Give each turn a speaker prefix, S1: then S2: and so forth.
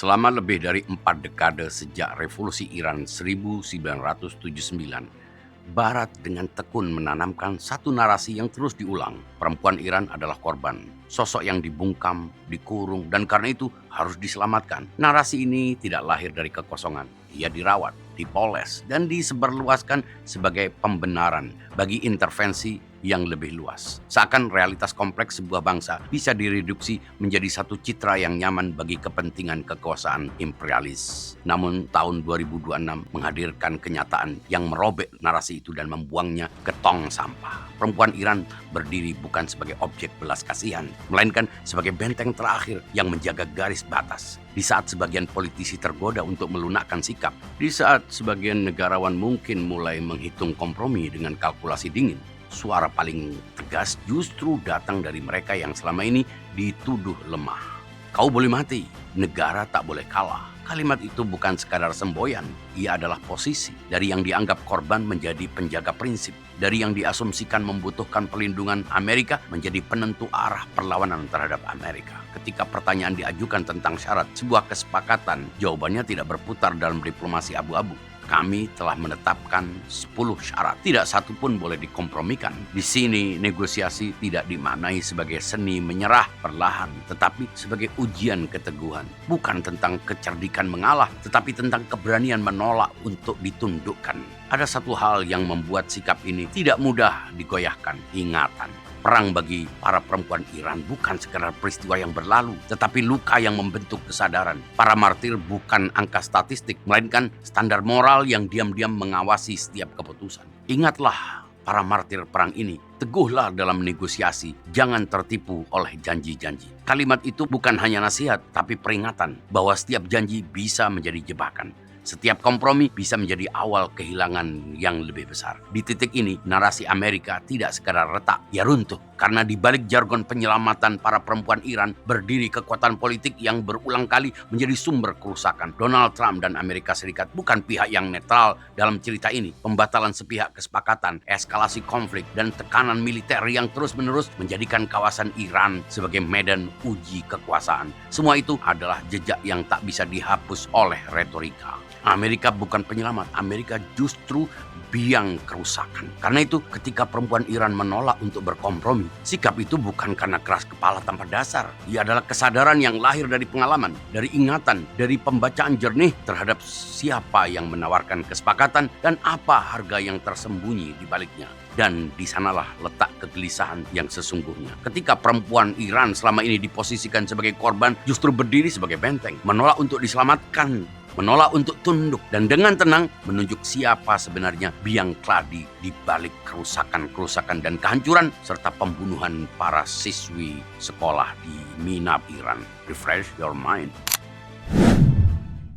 S1: Selama lebih dari 4 dekade sejak Revolusi Iran 1979, Barat dengan tekun menanamkan satu narasi yang terus diulang. Perempuan Iran adalah korban, sosok yang dibungkam, dikurung, dan karena itu harus diselamatkan. Narasi ini tidak lahir dari kekosongan. Ia dirawat, dipoles, dan disebarluaskan sebagai pembenaran bagi intervensi yang lebih luas. Seakan realitas kompleks sebuah bangsa bisa direduksi menjadi satu citra yang nyaman bagi kepentingan kekuasaan imperialis. Namun tahun 2026 menghadirkan kenyataan yang merobek narasi itu dan membuangnya ke tong sampah. Perempuan Iran berdiri bukan sebagai objek belas kasihan, melainkan sebagai benteng terakhir yang menjaga garis batas. Di saat sebagian politisi tergoda untuk melunakkan sikap, di saat sebagian negarawan mungkin mulai menghitung kompromi dengan kalkulasi dingin, suara paling tegas justru datang dari mereka yang selama ini dituduh lemah. Kau boleh mati, negara tak boleh kalah. Kalimat itu bukan sekadar semboyan, ia adalah posisi. Dari yang dianggap korban menjadi penjaga prinsip. Dari yang diasumsikan membutuhkan perlindungan Amerika menjadi penentu arah perlawanan terhadap Amerika. Ketika pertanyaan diajukan tentang syarat sebuah kesepakatan, jawabannya tidak berputar dalam diplomasi abu-abu. Kami telah menetapkan 10 syarat. Tidak satu pun boleh dikompromikan. Di sini negosiasi tidak dimaknai sebagai seni menyerah perlahan, tetapi sebagai ujian keteguhan. Bukan tentang kecerdikan mengalah, tetapi tentang keberanian menolak untuk ditundukkan. Ada satu hal yang membuat sikap ini tidak mudah digoyahkan, ingatan. Perang bagi para perempuan Iran bukan sekadar peristiwa yang berlalu, tetapi luka yang membentuk kesadaran. Para martir bukan angka statistik, melainkan standar moral yang diam-diam mengawasi setiap keputusan. Ingatlah para martir perang ini, teguhlah dalam negosiasi, jangan tertipu oleh janji-janji. Kalimat itu bukan hanya nasihat, tapi peringatan bahwa setiap janji bisa menjadi jebakan. Setiap kompromi bisa menjadi awal kehilangan yang lebih besar. Di titik ini, narasi Amerika tidak sekadar retak, ia runtuh. Karena di balik jargon penyelamatan para perempuan Iran, berdiri kekuatan politik yang berulang kali menjadi sumber kerusakan. Donald Trump dan Amerika Serikat bukan pihak yang netral dalam cerita ini. Pembatalan sepihak kesepakatan, eskalasi konflik, dan tekanan militer yang terus-menerus menjadikan kawasan Iran sebagai medan uji kekuasaan. Semua itu adalah jejak yang tak bisa dihapus oleh retorika. Amerika bukan penyelamat, Amerika justru biang kerusakan. Karena itu ketika perempuan Iran menolak untuk berkompromi, sikap itu bukan karena keras kepala tanpa dasar. Ia adalah kesadaran yang lahir dari pengalaman, dari ingatan, dari pembacaan jernih terhadap siapa yang menawarkan kesepakatan dan apa harga yang tersembunyi di baliknya. Dan di sanalah letak kegelisahan yang sesungguhnya. Ketika perempuan Iran selama ini diposisikan sebagai korban, justru berdiri sebagai benteng, menolak untuk diselamatkan, menolak untuk tunduk, dan dengan tenang menunjuk siapa sebenarnya biang keladi di balik kerusakan-kerusakan dan kehancuran serta pembunuhan para siswi sekolah di Minab Iran. Refresh your mind.